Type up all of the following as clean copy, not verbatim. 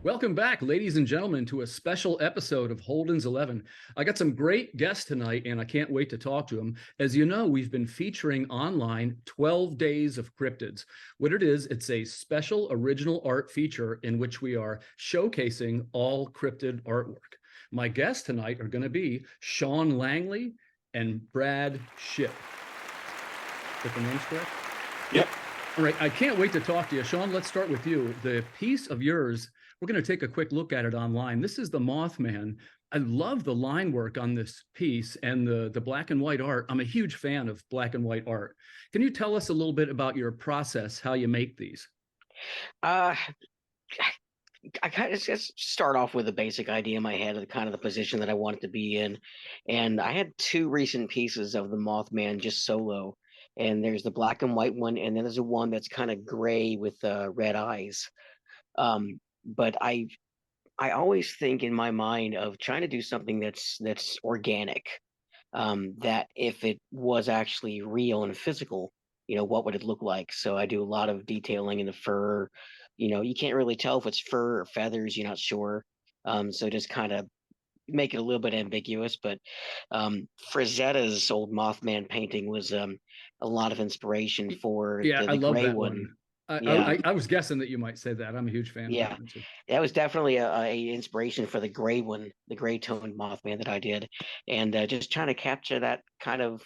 Welcome back, ladies and gentlemen, to a special episode of Holden's 11. I got some great guests tonight, and I can't wait to talk to them. As you know, we've been featuring online 12 Days of Cryptids. What it is, it's a special original art feature in which we are showcasing all cryptid artwork. My guests tonight are going to be Shawn Langley and Brad Shipp. Get the names correct? Yep. All right, I can't wait to talk to you. Shawn, let's start with you. The piece of yours, we're going to take a quick look at it online. This is the Mothman. I love the line work on this piece and the black and white art. I'm a huge fan of black and white art. Can you tell us a little bit about your process, how you make these? I kind of just start off with a basic idea in my head of the position that I wanted to be in. And I had two recent pieces of the Mothman just solo. And there's the black and white one, and then there's a one that's kind of gray with red eyes. But I always think in my mind of trying to do something that's organic, that if it was actually real and physical, what would it look like? So I do a lot of detailing in the fur. You can't really tell if it's fur or feathers, you're not sure. So just kind of make it a little bit ambiguous. But Frazetta's old Mothman painting was a lot of inspiration for the I love gray that one. I was guessing that you might say that. I'm a huge fan. Yeah, that was definitely a inspiration for the gray one, the gray toned Mothman that I did, and just trying to capture that kind of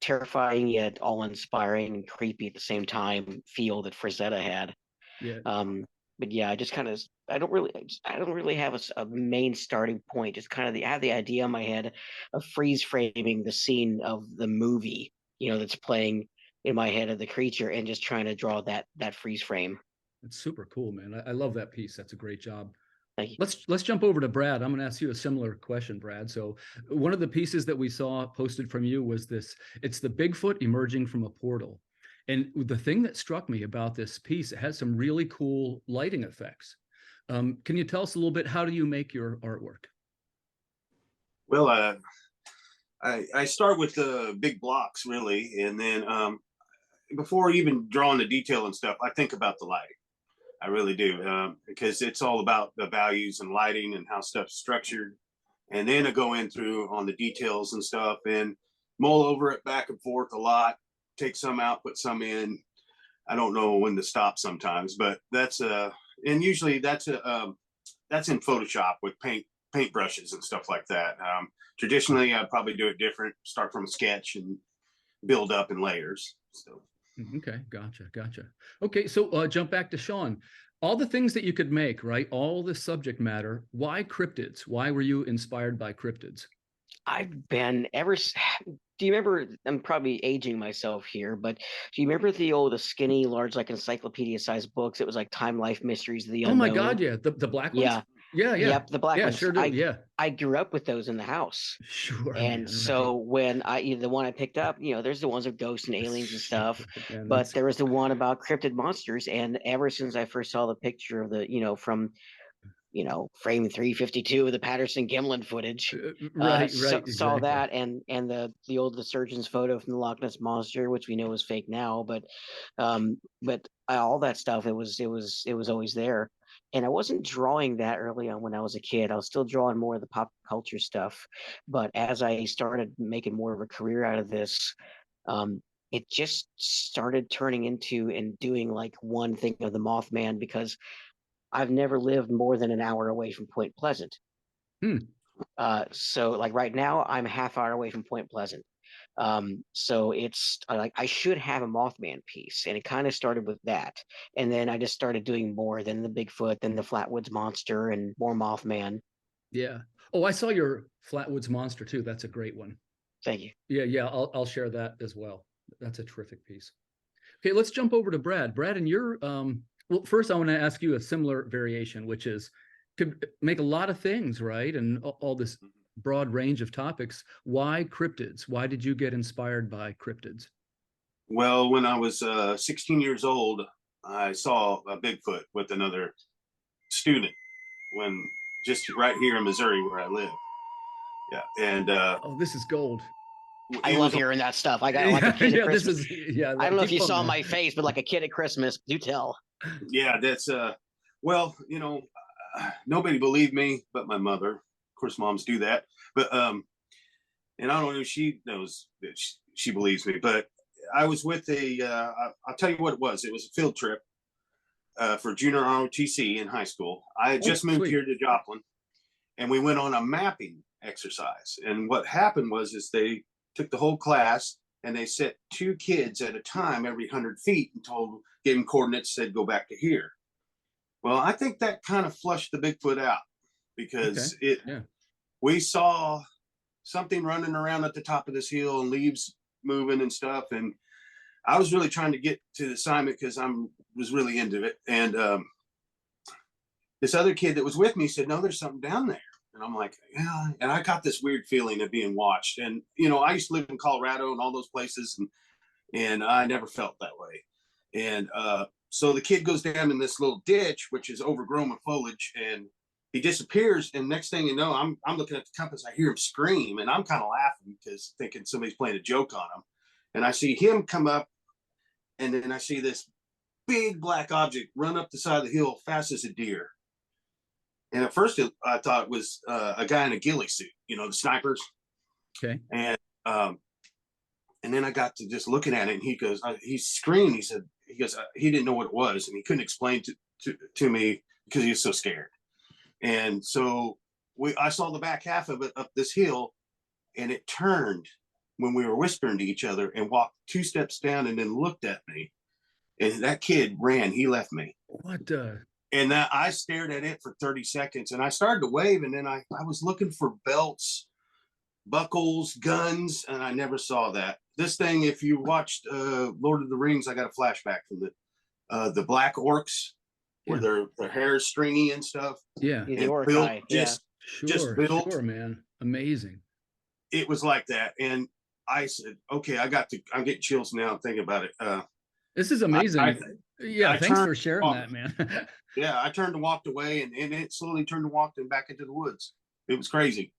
terrifying yet all inspiring and creepy at the same time feel that Frazetta had. Yeah. But yeah, I just kind of I don't really have a main starting point. Just kind of I have the idea in my head of freeze framing the scene of the movie, that's playing in my head of the creature, and just trying to draw that freeze frame. It's super cool, man. I love that piece. That's a great job. Thank you. Let's jump over to Brad. I'm going to ask you a similar question, Brad. So one of the pieces that we saw posted from you was this. It's the Bigfoot emerging from a portal. And the thing that struck me about this piece, it has some really cool lighting effects. Can you tell us a little bit, how do you make your artwork? Well, I start with the big blocks, really, and then before even drawing the detail and stuff, I think about the lighting. I really do, because it's all about the values and lighting and how stuff's structured. And then I go in through on the details and stuff and mull over it back and forth a lot, take some out, put some in. I don't know when to stop sometimes, but that's and usually that's in Photoshop with paint brushes and stuff like that. Traditionally, I'd probably do it different, start from a sketch and build up in layers. So. Okay, gotcha. Okay, so jump back to Shawn. All the things that you could make, right? All the subject matter. Why cryptids? Why were you inspired by cryptids? I've been ever. Do you remember? I'm probably aging myself here, but do you remember the skinny, large, like encyclopedia-sized books? It was like Time Life Mysteries of the Unknown. Oh my God, yeah, the black ones. Yeah. Yep, the black ones. Sure do. I grew up with those in the house. Sure. And man, so right. when the one I picked up, there's the ones of ghosts and aliens and stuff, Man, but there was the one about cryptid monsters. And ever since I first saw the picture of the, from frame 352 of the Patterson Gimlin footage, saw that and the old surgeon's photo from the Loch Ness Monster, which we know is fake now, but all that stuff, it was always there. And I wasn't drawing that early on when I was a kid. I was still drawing more of the pop culture stuff. But as I started making more of a career out of this, it just started turning into and doing like one thing of the Mothman, because I've never lived more than an hour away from Point Pleasant. So like right now, I'm a half hour away from Point Pleasant. So it's like I should have a Mothman piece, and it kind of started with that, and then I just started doing more, than the Bigfoot, then the Flatwoods Monster, and more Mothman. Yeah. Oh, I saw your Flatwoods Monster too. That's a great one. Thank you. Yeah. I'll share that as well. That's a terrific piece. Okay, let's jump over to Brad. Brad, and your well, first I want to ask you a similar variation, which is could make a lot of things, right? And all this broad range of topics. Why cryptids? Why did you get inspired by cryptids? Well, when I was 16 years old, I saw a Bigfoot with another student when just right here in Missouri where I live. Yeah, and oh, this is gold. I love hearing that stuff. I got like a kid at Christmas. I don't know if you saw my face, but like a kid at Christmas. Do tell. Yeah, that's well, nobody believed me but my mother. Of course, moms do that. But and I don't know if she knows that she believes me. But I was with I'll tell you what it was. It was a field trip for junior ROTC in high school. I had just moved here to Joplin, and we went on a mapping exercise. And what happened was they took the whole class and they set 2 kids at a time every 100 feet and gave them coordinates, said go back to here. Well, I think that kind of flushed the Bigfoot out, because we saw something running around at the top of this hill and leaves moving and stuff. And I was really trying to get to the assignment because was really into it. And this other kid that was with me said, no, there's something down there. And I'm like, yeah. And I got this weird feeling of being watched. And, you know, I used to live in Colorado and all those places, and I never felt that way. And so the kid goes down in this little ditch, which is overgrown with foliage, and he disappears. And next thing you know, I'm looking at the compass. I hear him scream, and I'm kind of laughing because thinking somebody's playing a joke on him. And I see him come up, and then I see this big black object run up the side of the hill fast as a deer. And at first I thought it was a guy in a ghillie suit, you know, the snipers. Okay. And then I got to just looking at it, and he goes, he screamed. He goes, he didn't know what it was, and he couldn't explain to me because he was so scared. And so I saw the back half of it up this hill, and it turned when we were whispering to each other and walked 2 steps down and then looked at me. And that kid ran. He left me. What? And I stared at it for 30 seconds, and I started to wave, and then I was looking for belts, buckles, guns, and I never saw that. This thing, if you watched Lord of the Rings, I got a flashback from the black orcs, where their hair is stringy and stuff. Yeah, the orc eye. Just built. Sure, man. Amazing. It was like that, and I said, "Okay, I'm getting chills now thinking about it." This is amazing. Thanks for sharing that, man. Yeah, I turned and walked away, and it slowly turned and walked and back into the woods. It was crazy.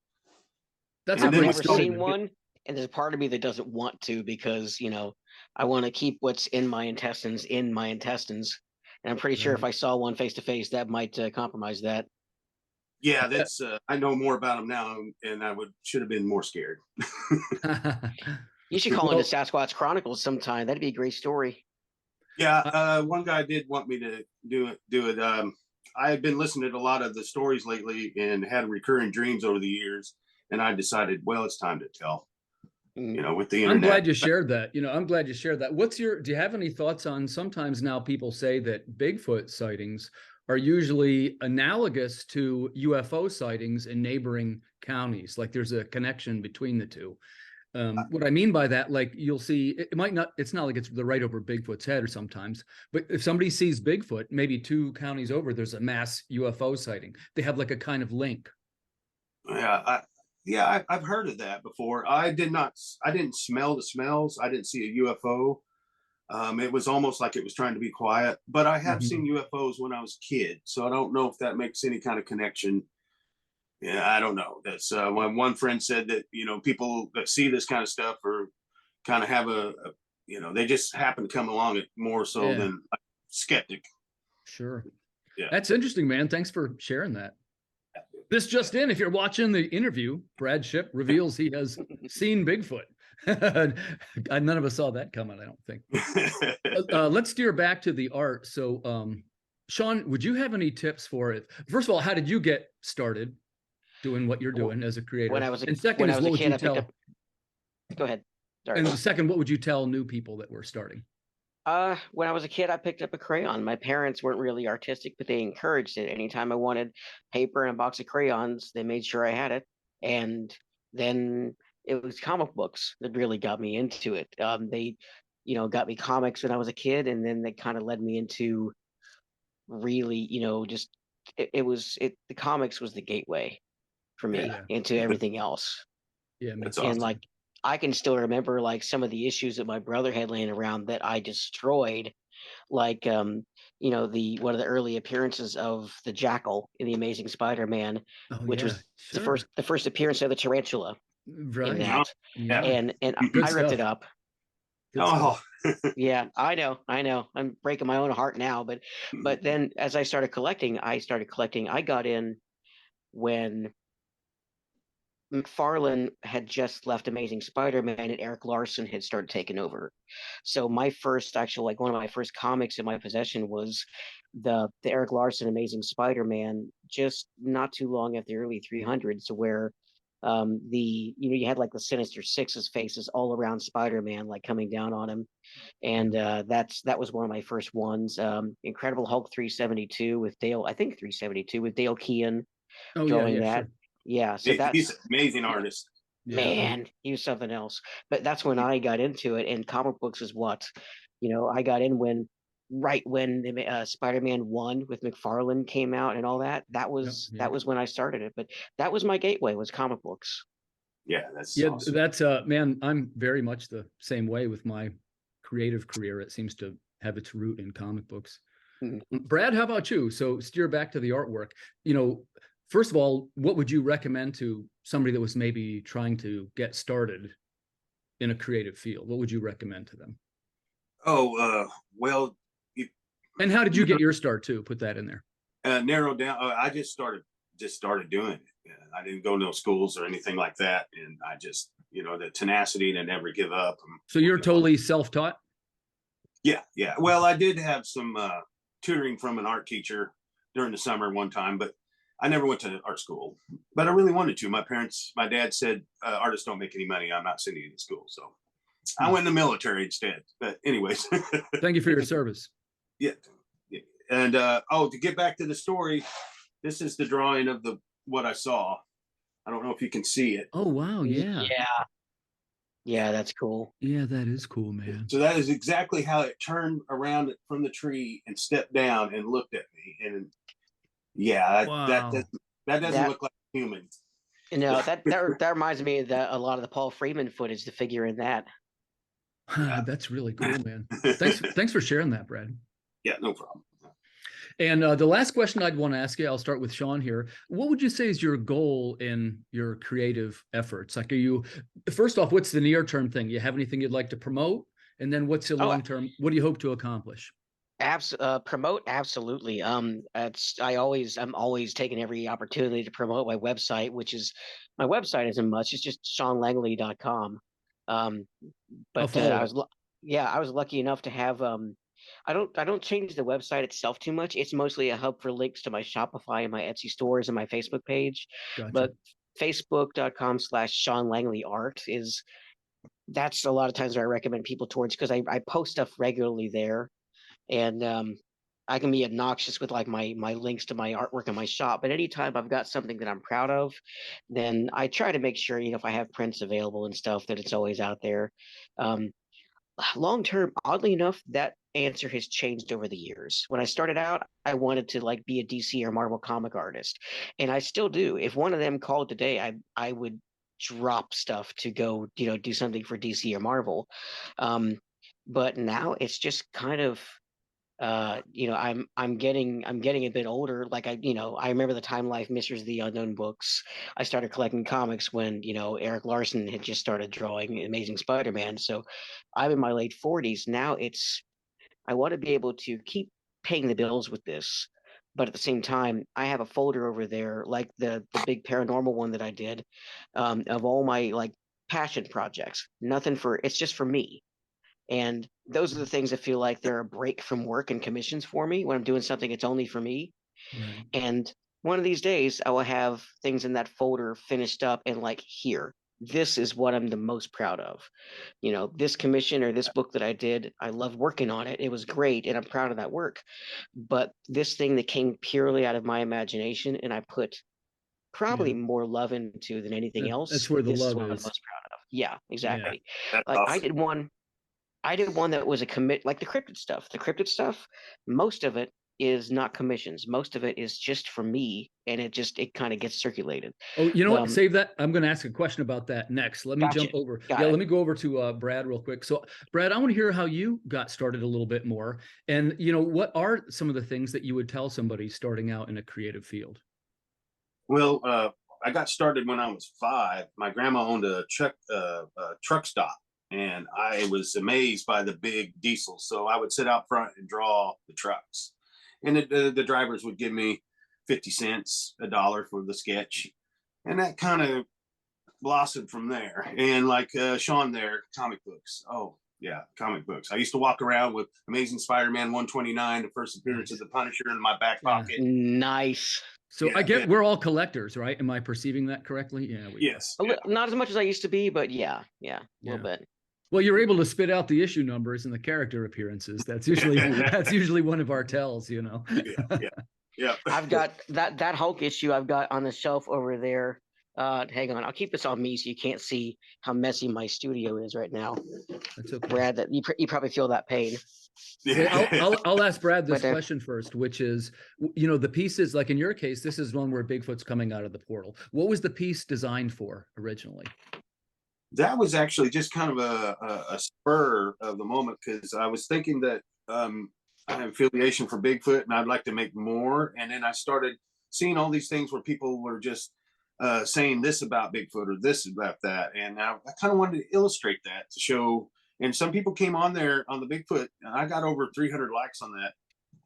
I've never seen one, and there's a part of me that doesn't want to, because, you know, I want to keep what's in my intestines. And I'm pretty sure if I saw one face to face, that might compromise that. Yeah, that's I know more about them now, and I should have been more scared. You should call into Sasquatch Chronicles sometime. That'd be a great story. Yeah, one guy did want me to do it. I had been listening to a lot of the stories lately and had recurring dreams over the years, and I decided, well, it's time to tell. You know, with the internet. I'm glad you shared that. Do you have any thoughts on, sometimes now people say that Bigfoot sightings are usually analogous to UFO sightings in neighboring counties, like there's a connection between the two. What I mean by that, like you'll see, it's not like it's right over Bigfoot's head or sometimes, but if somebody sees Bigfoot, maybe 2 counties over, there's a mass UFO sighting. They have like a kind of link. Yeah, I've heard of that before. I didn't smell the smells. I didn't see a UFO. It was almost like it was trying to be quiet, but I have seen UFOs when I was a kid. So I don't know if that makes any kind of connection. Yeah, I don't know. That's when one friend said that, you know, people that see this kind of stuff are kind of have they just happen to come along it more so than a skeptic. Sure. Yeah. That's interesting, man. Thanks for sharing that. This just in, if you're watching the interview, Brad Shipp reveals he has seen Bigfoot. None of us saw that coming, I don't think. Let's steer back to the art. So, Shawn, would you have any tips for it? First of all, how did you get started doing what you're doing as a creator? When I was a kid, Go ahead. Sorry. And the second, what would you tell new people that were starting? When I was a kid, I picked up a crayon. My parents weren't really artistic, but they encouraged it. Anytime I wanted paper and a box of crayons, they made sure I had it. And then it was comic books that really got me into it. They, got me comics when I was a kid, and then they kind of led me into really, just the comics was the gateway for me into everything else. Yeah, that's and awesome. I can still remember some of the issues that my brother had laying around that I destroyed, one of the early appearances of the Jackal in the Amazing Spider-Man, which was the first appearance of the tarantula. Right. In that. Yeah. And I ripped it up. Good stuff. Yeah, I know. I'm breaking my own heart now, but then as I started collecting. I got in when McFarlane had just left Amazing Spider-Man and Eric Larson had started taking over. So my first actual, like one of my first comics in my possession was the Eric Larson Amazing Spider-Man, just not too long after the early 300s, where you had like the Sinister Six's faces all around Spider-Man, like coming down on him. And that was one of my first ones. Incredible Hulk 372 with Dale, I think 372 with Dale Kean Oh yeah, drawing yeah, that. sure. Yeah, so He's that's an amazing artist. Yeah. man, he was something else. But that's when I got into it, and comic books is what, I got in right when the Spider-Man 1 with McFarlane came out and all that. That Yep, was yeah. that was when I started it. But that was my gateway, was comic books. Yeah, that's Yeah, awesome. that's man, I'm very much the same way with my creative career. It seems to have its root in comic books. Mhm. Brad, how about you? So steer back to the artwork. First of all, what would you recommend to somebody that was maybe trying to get started in a creative field? What would you recommend to them? Well, And how did you get your start too? Put that in there. narrow down. I just started doing it. I didn't go to no schools or anything like that, and I just, the tenacity to never give up. So you're totally self-taught? Yeah. Well, I did have some tutoring from an art teacher during the summer one time, but I never went to art school. But I really wanted to. My dad said, artists don't make any money. I'm not sending you to school. So I went in the military instead. But anyways. Thank you for your service. Yeah. And to get back to the story, this is the drawing of what I saw. I don't know if you can see it. Oh, wow. Yeah. Yeah, that's cool. Yeah, that is cool, man. So that is exactly how it turned around from the tree and stepped down and looked at me. And yeah, Wow. that doesn't look like a human. That reminds me of a lot of the Paul Freeman footage, the figure in that. Yeah. That's really cool, man. Thanks for sharing that, Brad. Yeah, no problem. And the last question I'd want to ask you, I'll start with Shawn here. What would you say is your goal in your creative efforts? Like, first off, what's the near-term thing? You have anything you'd like to promote? And then what's the long-term? What do you hope to accomplish? Promote, absolutely. I'm always taking every opportunity to promote my website, my website isn't much. It's just ShawnLangley.com. But I was lucky enough to have I don't change the website itself too much. It's mostly a hub for links to my Shopify and my Etsy stores and my Facebook page. Gotcha. But Facebook.com/Shawn Langley Art that's a lot of times where I recommend people towards, because I post stuff regularly there, and I can be obnoxious with like my links to my artwork in my shop. But anytime I've got something that I'm proud of, then I try to make sure, if I have prints available and stuff, that it's always out there. Long term, oddly enough, that answer has changed over the years. When I started out, I wanted to like be a DC or Marvel comic artist, and I still do. If one of them called today, I would drop stuff to go, do something for DC or Marvel. But now it's just kind of I'm getting a bit older. Like I remember the Time Life Misters of the Unknown books. I started collecting comics when Eric Larson had just started drawing Amazing Spider-Man. So I'm in my late 40s now. I want to be able to keep paying the bills with this, but at the same time, I have a folder over there, like the big paranormal one that I did, of all my like passion projects. It's just for me. And those are the things that feel like they're a break from work and commissions for me when I'm doing something it's only for me. Right. And one of these days, I will have things in that folder finished up and like, here, this is what I'm the most proud of. This commission or this book that I did, I loved working on it. It was great, and I'm proud of that work. But this thing that came purely out of my imagination, and I put probably more love into than anything else. That's where the this love is what is. I'm most proud of. Yeah, exactly. That's Like awesome. I did one that was a commit, like the cryptid stuff. The cryptid stuff, most of it is not commissions. Most of it is just for me, and it kind of gets circulated. Oh, you know what? Save that. I'm going to ask a question about that next. Let me Gotcha. jump over. Got it. Let me go over to Brad real quick. So, Brad, I want to hear how you got started a little bit more. And, what are some of the things that you would tell somebody starting out in a creative field? Well, I got started when I was 5. My grandma owned a truck stop, and I was amazed by the big diesel. So I would sit out front and draw the trucks, and the drivers would give me 50 cents, $1 for the sketch, and that kind of blossomed from there. And like Shawn there, comic books. Oh yeah, comic books. I used to walk around with Amazing Spider-Man 129, the first appearance of the Punisher, in my back pocket. Nice. So I get we're all collectors, right? Am I perceiving that correctly? Yeah. Yes. Not as much as I used to be, but yeah, a little bit. Well, you're able to spit out the issue numbers and the character appearances. That's usually one of our tells, you know. Yeah. I've got that Hulk issue I've got on the shelf over there. Hang on, I'll keep this on me so you can't see how messy my studio is right now. That's okay. Brad, that you probably feel that pain. Well, I'll ask Brad this question first, which is, you know, the pieces, like in your case, this is one where Bigfoot's coming out of the portal. What was the piece designed for originally? That was actually just kind of a spur of the moment, because I was thinking that I have affiliation for Bigfoot and I'd like to make more. And then I started seeing all these things where people were just saying this about Bigfoot or this about that. And I kind of wanted to illustrate that to show. And some people came on there on the Bigfoot, and I got over 300 likes on that.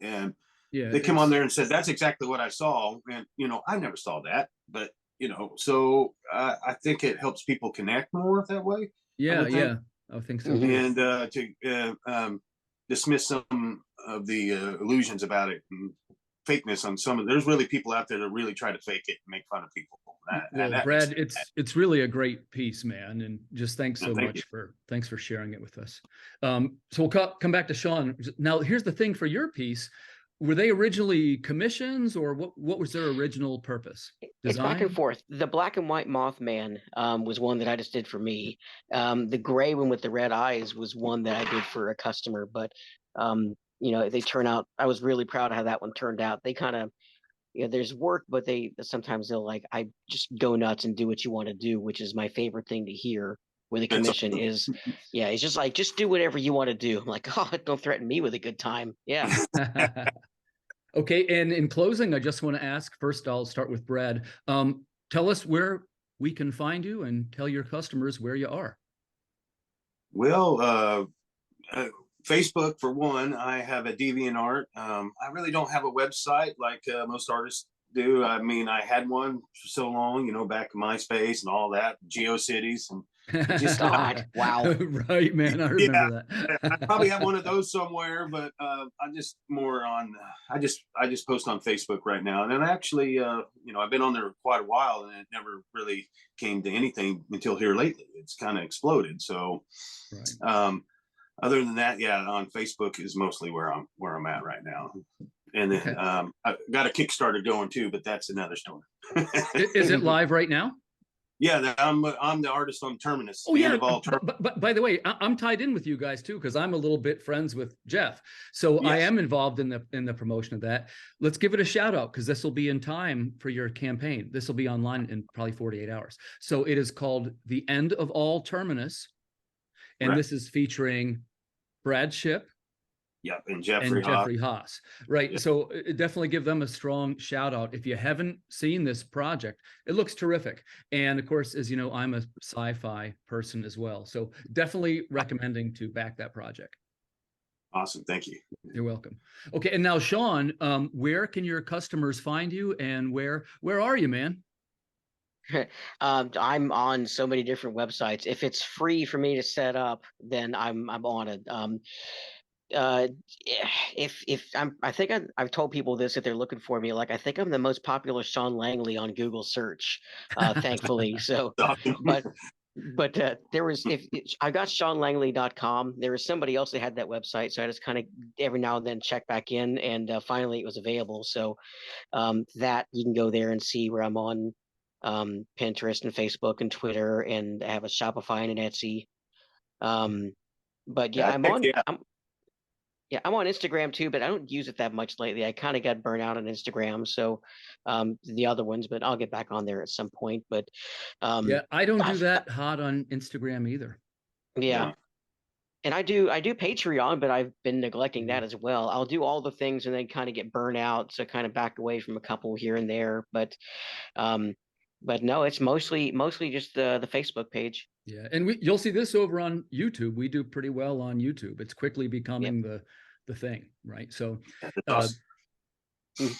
And they come on there and said, that's exactly what I saw. And, you know, I never saw that, but, you know, so I think it helps people connect more that way. Yeah. I think so. And to dismiss some of the illusions about it and fakeness on some of, there's really people out there that really try to fake it and make fun of people. Well, Brad, it's really a great piece, man, and just thanks so much thanks for sharing it with us. So we'll come back to Shawn. Now, here's the thing for your piece. Were they originally commissions, or what was their original purpose? Design? It's back and forth. The black and white Mothman was one that I just did for me. The gray one with the red eyes was one that I did for a customer, but you know, they turn out, I was really proud of how that one turned out. They kind of, you know, there's work, but sometimes they'll like, I just go nuts and do what you want to do, which is my favorite thing to hear. Where the commission is, it's just like, just do whatever you want to do. I'm like, oh, don't threaten me with a good time. Yeah. Okay, and in closing, I just want to ask, first I'll start with Brad. Tell us where we can find you and tell your customers where you are. Well, Facebook for one. I have a DeviantArt. I really don't have a website like most artists do. I mean, I had one for so long, you know, back in MySpace and all that, GeoCities, and just God, wow. Right, man, I remember that. I probably have one of those somewhere, but I'm just more on. I just post on Facebook right now, and actually, you know, I've been on there quite a while, and it never really came to anything until here lately. It's kind of exploded. So, right. Other than that, yeah, on Facebook is mostly where I'm at right now. And then I've got a Kickstarter going too, but that's another story. Is it live right now? Yeah, I'm the artist on Terminus. Oh yeah, but by the way, I'm tied in with you guys too, because I'm a little bit friends with Jeff, so yes. I am involved in the promotion of that. Let's give it a shout out, because this will be in time for your campaign. This will be online in probably 48 hours. So it is called The End of All Terminus, and right. This is featuring Brad Shipp. Yep, and Jeffrey Haas. Right. Yep. So definitely give them a strong shout out. If you haven't seen this project, it looks terrific. And of course, as you know, I'm a sci-fi person as well. So definitely recommending to back that project. Awesome. Thank you. You're welcome. Okay. And now, Shawn, where can your customers find you, and where are you, man? I'm on so many different websites. If it's free for me to set up, then I'm on it. I think I've told people this, if they're looking for me, like I think I'm the most popular Shawn Langley on Google search, thankfully. So, but there was, I got ShawnLangley.com. There was somebody else that had that website, so I just kind of every now and then check back in, and finally it was available. So that you can go there and see where I'm on Pinterest and Facebook and Twitter, and I have a Shopify and an Etsy. But yeah, I'm on Instagram too, but I don't use it that much lately. I kind of got burnt out on Instagram, so the other ones, but I'll get back on there at some point. But yeah, I don't do that hot on Instagram either. Yeah. And I do Patreon, but I've been neglecting that as well. I'll do all the things and then kind of get burnt out, so kind of back away from a couple here and there. But no, it's mostly just the Facebook page. Yeah, and you'll see this over on YouTube. We do pretty well on YouTube. It's quickly becoming the thing, right? So, That's awesome.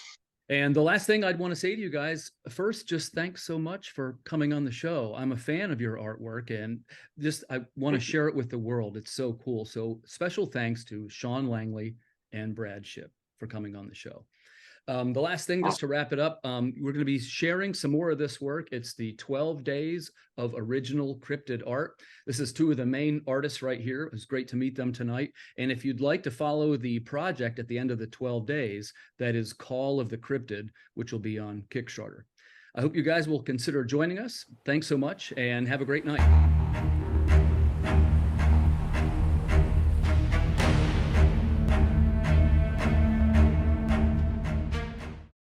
and the last thing I'd want to say to you guys, first, just thanks so much for coming on the show. I'm a fan of your artwork, and just I want to share it with the world. It's so cool. So special thanks to Shawn Langley and Brad Shipp for coming on the show. The last thing, just to wrap it up, we're going to be sharing some more of this work. It's the 12 days of original cryptid art. This is two of the main artists right here. It was great to meet them tonight. And if you'd like to follow the project at the end of the 12 days, that is Call of the Cryptid, which will be on Kickstarter. I hope you guys will consider joining us. Thanks so much and have a great night.